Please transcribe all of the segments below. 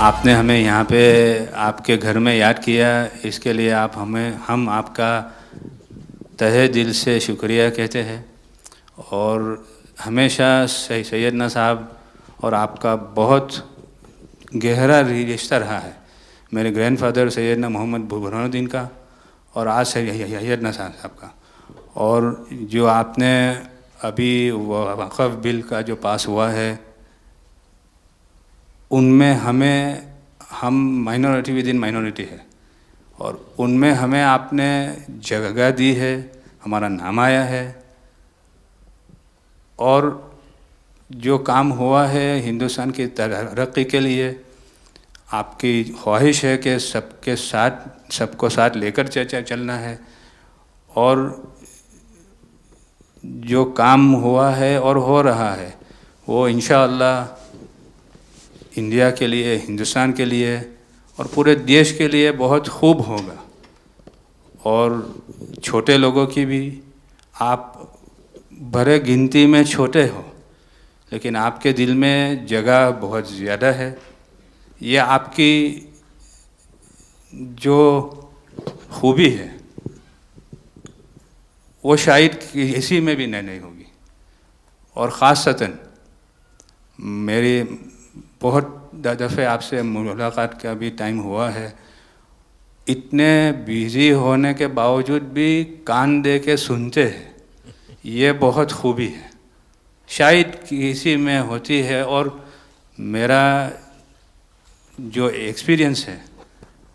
आपने हमें यहाँ पे आपके घर में याद किया, इसके लिए हम आपका तहे दिल से शुक्रिया कहते हैं। और हमेशा सैयदना साहब और आपका बहुत गहरा रिश्ता रहा है। मेरे ग्रैंडफादर सैयदना मोहम्मद बुरहानुद्दीन का और आज सैयदना साहब का। और जो आपने अभी वक़फ़ बिल का जो पास हुआ है, उनमें हम माइनॉरिटी विद इन माइनॉरिटी है, और उनमें हमें आपने जगह दी है, हमारा नाम आया है। और जो काम हुआ है हिंदुस्तान की तरक्की के लिए, आपकी ख्वाहिश है कि सबको साथ लेकर चलना है। और जो काम हुआ है और हो रहा है वो इंशाअल्लाह इंडिया के लिए, हिंदुस्तान के लिए और पूरे देश के लिए बहुत खूब होगा। और छोटे लोगों की भी, आप भरे गिनती में छोटे हो लेकिन आपके दिल में जगह बहुत ज़्यादा है। ये आपकी जो खूबी है वो शायद किसी में भी नहीं होगी। और ख़ासतन मेरी बहुत दफ़े आपसे मुलाकात का भी टाइम हुआ है, इतने बिज़ी होने के बावजूद भी कान दे के सुनते हैं, ये बहुत खूबी है, शायद किसी में होती है। और मेरा जो एक्सपीरियंस है,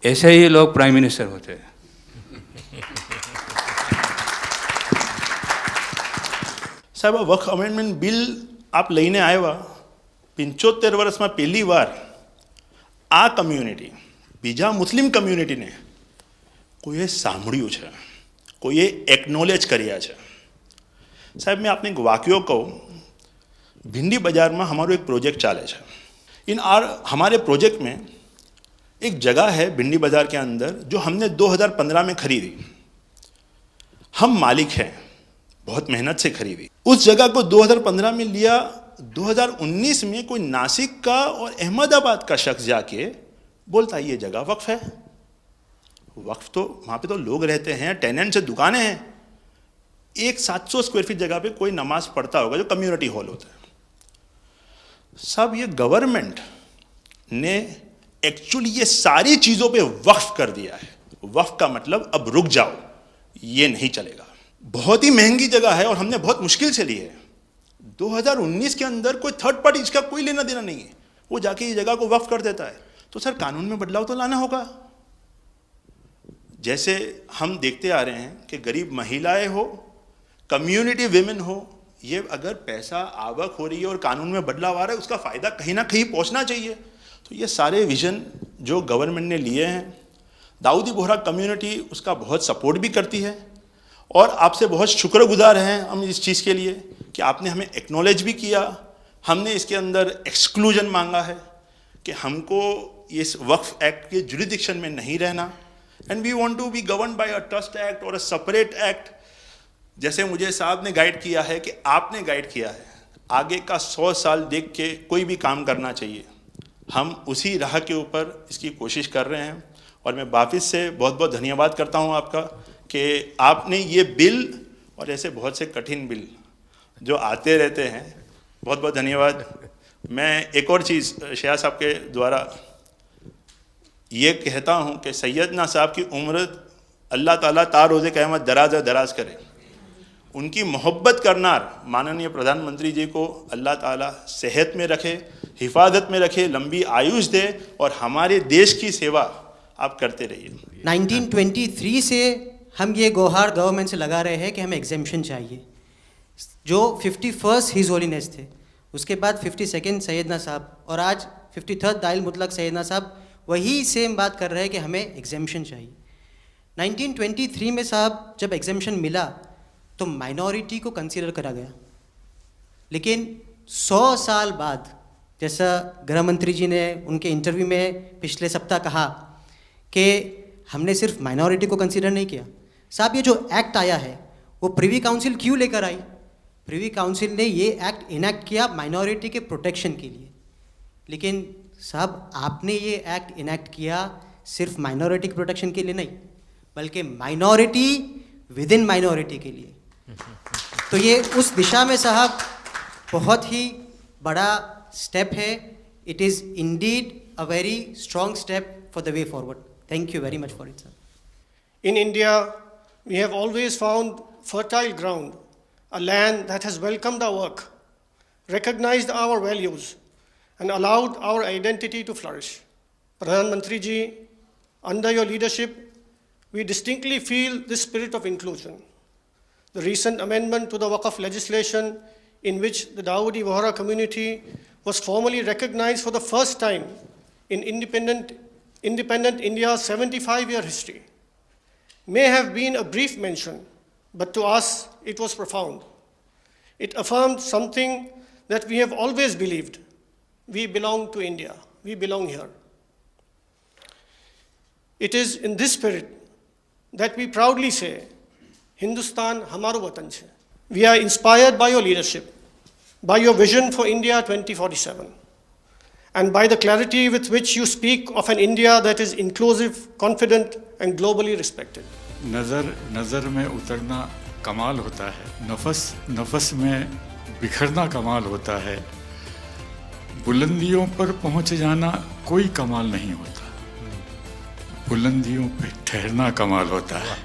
ऐसे ही लोग प्राइम मिनिस्टर होते हैं। સાહેબ, વક્ફ અમેન્ડમેન્ટ બિલ આપ લઈને આવ્યા, 75 વર્ષમાં પહેલી વાર આ કમ્યુનિટી, બીજા મુસ્લિમ કમ્યુનિટીને કોઈએ સાંભળ્યું છે, કોઈએ એકનોલેજ કર્યા છે। સાહેબ, मैं आपने एक वाक्यो कहूँ, भिंडी बाज़ार में हमारो एक प्रोजेक्ट चाले है। हमारे प्रोजेक्ट में एक जगह है भिंडी बाज़ार के अंदर जो हमने 2015 में खरीदी। हम मालिक हैं, बहुत मेहनत से खरीदी। उस जगह को 2015 में लिया, 2019 में कोई नासिक का और अहमदाबाद का शख्स जाके बोलता ये जगह वक्फ है। वक्फ तो वहाँ पे तो लोग रहते हैं, टेनेंट्स हैं, दुकानें हैं। एक 700 स्क्वायर फीट जगह पे कोई नमाज पढ़ता होगा जो कम्युनिटी हॉल होता है। सब ये गवर्नमेंट ने एक्चुअली ये सारी चीज़ों पे वक्फ कर दिया है। वक्फ का मतलब अब रुक जाओ, ये नहीं चलेगा। बहुत ही महंगी जगह है और हमने बहुत मुश्किल से ली है। 2019 के अंदर कोई थर्ड पार्टी, इसका कोई लेना देना नहीं है, वो जाके ये जगह को वक्फ कर देता है। तो सर, कानून में बदलाव तो लाना होगा। जैसे हम देखते आ रहे हैं कि गरीब महिलाएं हो, कम्युनिटी विमेन हो, ये अगर पैसा आवक हो रही है और कानून में बदलाव आ रहा है, उसका फ़ायदा कहीं ना कहीं पहुंचना चाहिए। तो ये सारे विजन जो गवर्नमेंट ने लिए हैं, दाऊदी बोहरा कम्युनिटी उसका बहुत सपोर्ट भी करती है। और आपसे बहुत शुक्रगुजार हैं हम इस चीज़ के लिए कि आपने हमें एक्नॉलेज भी किया। हमने इसके अंदर एक्सक्लूजन मांगा है कि हमको इस वक्फ एक्ट के जुरिडिक्शन में नहीं रहना, and we want to be govern by a trust act और अ सेपरेट एक्ट। जैसे मुझे साहब ने गाइड किया है कि आपने गाइड किया है, आगे का 100 साल देख के कोई भी काम करना चाहिए। हम उसी राह के ऊपर इसकी कोशिश कर रहे हैं। और मैं वापस से बहुत बहुत धन्यवाद करता हूं आपका कि आपने ये बिल और ऐसे बहुत से कठिन बिल जो आते रहते हैं, बहुत बहुत धन्यवाद। मैं एक और चीज़ शाह साहब के द्वारा ये कहता हूँ कि सैयदना साहब की उम्र अल्लाह ताला तार रोज़े क़यामत दराज करे। उनकी मोहब्बत करना माननीय प्रधानमंत्री जी को अल्लाह ताला सेहत में रखे, हिफाजत में रखे, लंबी आयुष दे और हमारे देश की सेवा आप करते रहिए। 1923 से हम ये गुहार गवर्नमेंट से लगा रहे हैं कि हमें एग्जेम्पशन चाहिए। जो 51st हिज होलीनेस थे, उसके बाद 52nd सैयदना साहब और आज 53rd दाइल मुतलक सैयदना साहब वही सेम बात कर रहे हैं कि हमें एग्जेम्पशन चाहिए। 1923 में साहब जब एग्जेम्पशन मिला तो माइनॉरिटी को कंसीडर करा गया, लेकिन 100 साल बाद, जैसा गृह मंत्री जी ने उनके इंटरव्यू में पिछले सप्ताह कहा कि हमने सिर्फ माइनॉरिटी को कंसीडर नहीं किया। साहब, ये जो एक्ट आया है वो प्रिवी काउंसिल क्यों लेकर आई? प्रिवी काउंसिल ने ये एक्ट इनैक्ट किया माइनॉरिटी के प्रोटेक्शन के लिए, लेकिन साहब आपने ये एक्ट इनैक्ट किया सिर्फ माइनॉरिटी की प्रोटेक्शन के लिए नहीं, बल्कि माइनॉरिटी विद इन माइनॉरिटी के लिए। तो ये उस दिशा में साहब बहुत ही बड़ा स्टेप है। It is indeed a very strong step for the way forward. Thank you very much for it sir. In India, we have always found fertile ground, a land that has welcomed our work, recognized our values, and allowed our identity to flourish. Pradhan Mantri ji, under your leadership, we distinctly feel this spirit of inclusion. The recent amendment to the Waqf legislation, in which the Dawoodi Bohra community was formally recognized for the first time in independent India's 75-year history, may have been a brief mention, but to us it was profound. It affirmed something that we have always believed. We belong to India. We belong here. It is in this spirit that we proudly say, Hindustan hamaro watan chhe. We are inspired by your leadership, by your vision for India 2047, and by the clarity with which you speak of an India that is inclusive, confident, and globally respected. नज़र में उतरना कमाल होता है, नफस में बिखरना कमाल होता है, बुलंदियों पर पहुंच जाना कोई कमाल नहीं होता, बुलंदियों पे ठहरना कमाल होता है।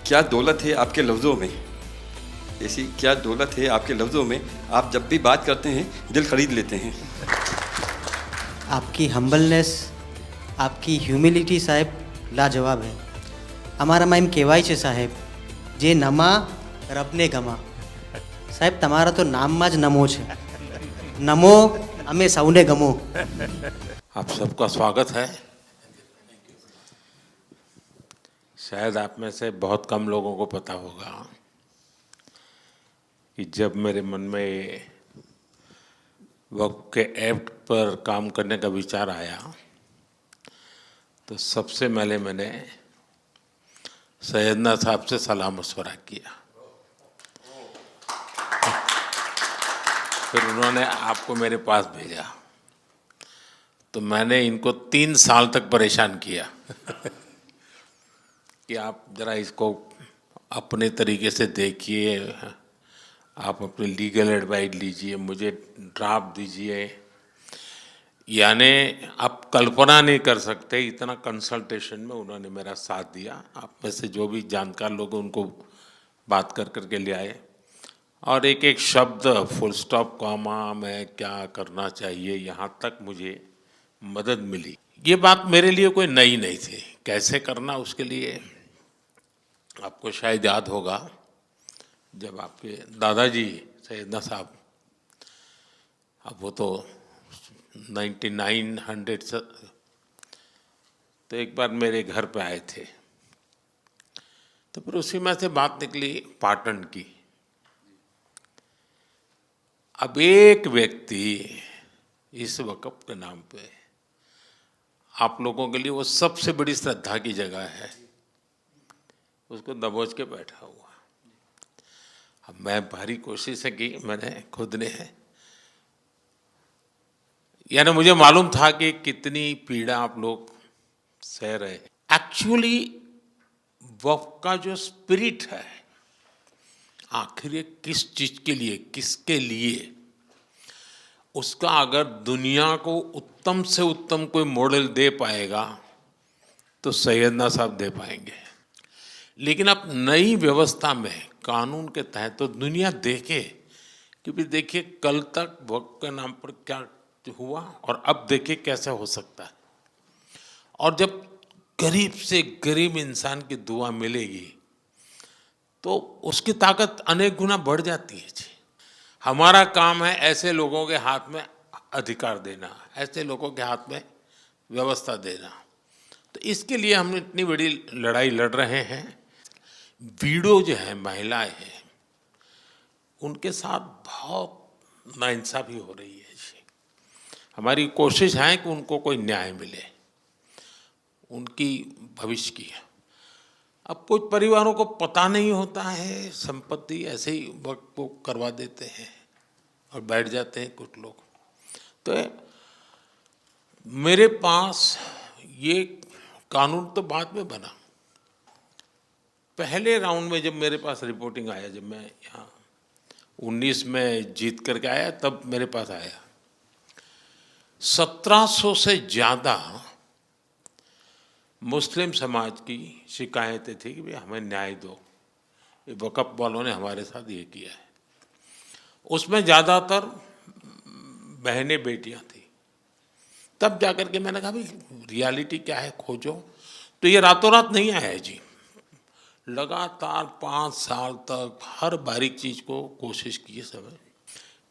क्या दौलत है आपके लफ्ज़ों में, ऐसी क्या दौलत है आपके लफ्ज़ों में, आप जब भी बात करते हैं दिल खरीद लेते हैं। आपकी हम्बलनेस, आपकी ह्यूमिलिटी साहेब लाजवाब है। हमारा माइम केवाई छे साहेब जे नमा रबने गमा। साहेब तमारा तो नाम माज नमो छे, नमो हमें सौने गमो। आप सबका स्वागत है। शायद आप में से बहुत कम लोगों को पता होगा कि जब मेरे मन में वक्फ के एक्ट पर काम करने का विचार आया तो सबसे पहले मैंने सैयदना साहब से सलाह मशवरा किया, फिर उन्होंने आपको मेरे पास भेजा, तो मैंने इनको 3 साल तक परेशान किया कि आप ज़रा इसको अपने तरीके से देखिए, आप अपनी लीगल एडवाइस लीजिए, मुझे ड्राफ्ट दीजिए। यानी आप कल्पना नहीं कर सकते इतना कंसल्टेशन में उन्होंने मेरा साथ दिया। आप में से जो भी जानकार लोग उनको बात कर कर के ले आए, और एक एक शब्द फुल स्टॉप कॉमा में क्या करना चाहिए यहाँ तक मुझे मदद मिली। ये बात मेरे लिए कोई नई नहीं थी, कैसे करना उसके लिए आपको शायद याद होगा जब आपके दादाजी सैयदना साहब, अब वो तो 1900 से, तो एक बार मेरे घर पे आए थे, तो फिर उसी में से बात निकली पाटन की। अब एक व्यक्ति इस वक़्फ़ के नाम पे आप लोगों के लिए वो सबसे बड़ी श्रद्धा की जगह है, उसको दबोच के बैठा हुआ। अब मैं भारी कोशिश की मैंने खुद ने, यानी मुझे मालूम था कि कितनी पीड़ा आप लोग सह रहे। एक्चुअली वक्फ का जो स्पिरिट है, आखिर ये किस चीज़ के लिए, किसके लिए, उसका अगर दुनिया को उत्तम से उत्तम कोई मॉडल दे पाएगा तो सैयदना साहब दे पाएंगे। लेकिन अब नई व्यवस्था में कानून के तहत तो दुनिया देखे, क्योंकि देखिए कल तक वक्फ के नाम पर क्या हुआ और अब देखिए कैसे हो सकता है। और जब गरीब से गरीब इंसान की दुआ मिलेगी तो उसकी ताकत अनेक गुना बढ़ जाती है जी। हमारा काम है ऐसे लोगों के हाथ में अधिकार देना, ऐसे लोगों के हाथ में व्यवस्था देना। तो इसके लिए हम इतनी बड़ी लड़ाई लड़ रहे हैं। वीडो जो है, महिलाएं हैं, उनके साथ बहुत नाइंसाफ़ी हो रही है जी। हमारी कोशिश है कि उनको कोई न्याय मिले, उनकी भविष्य की। अब कुछ परिवारों को पता नहीं होता है, संपत्ति ऐसे ही वक्त को करवा देते हैं। और बैठ जाते हैं कुछ लोग। तो मेरे पास ये कानून तो बाद में बना, पहले राउंड में जब मेरे पास रिपोर्टिंग आया, जब मैं यहाँ 19 में जीत करके आया, तब मेरे पास आया 1700 से ज़्यादा मुस्लिम समाज की शिकायतें थी कि भाई हमें न्याय दो, ये वक़्फ़ वालों ने हमारे साथ ये किया है। उसमें ज़्यादातर बहनें बेटियां थी। तब जाकर के मैंने कहा भाई रियलिटी क्या है खोजो। तो ये रातों रात नहीं आया है जी, लगातार 5 साल तक हर बारीक चीज़ को कोशिश की समय।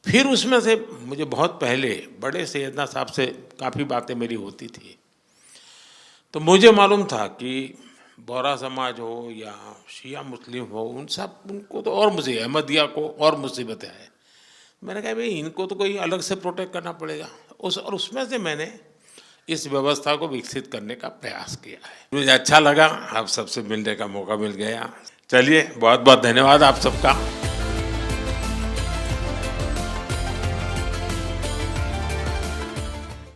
फिर उसमें से मुझे बहुत पहले बड़े सैयदना साहब से काफ़ी बातें मेरी होती थी, तो मुझे मालूम था कि बोहरा समाज हो या शिया मुस्लिम हो, उनको तो और मुझे अहमदिया को और मुसीबतें हैं। मैंने कहा भाई इनको तो कोई अलग से प्रोटेक्ट करना पड़ेगा। और उसमें से मैंने इस व्यवस्था को विकसित करने का प्रयास किया है। मुझे अच्छा लगा, आप सबसे मिलने का मौका मिल गया। चलिए, बहुत बहुत धन्यवाद आप सबका।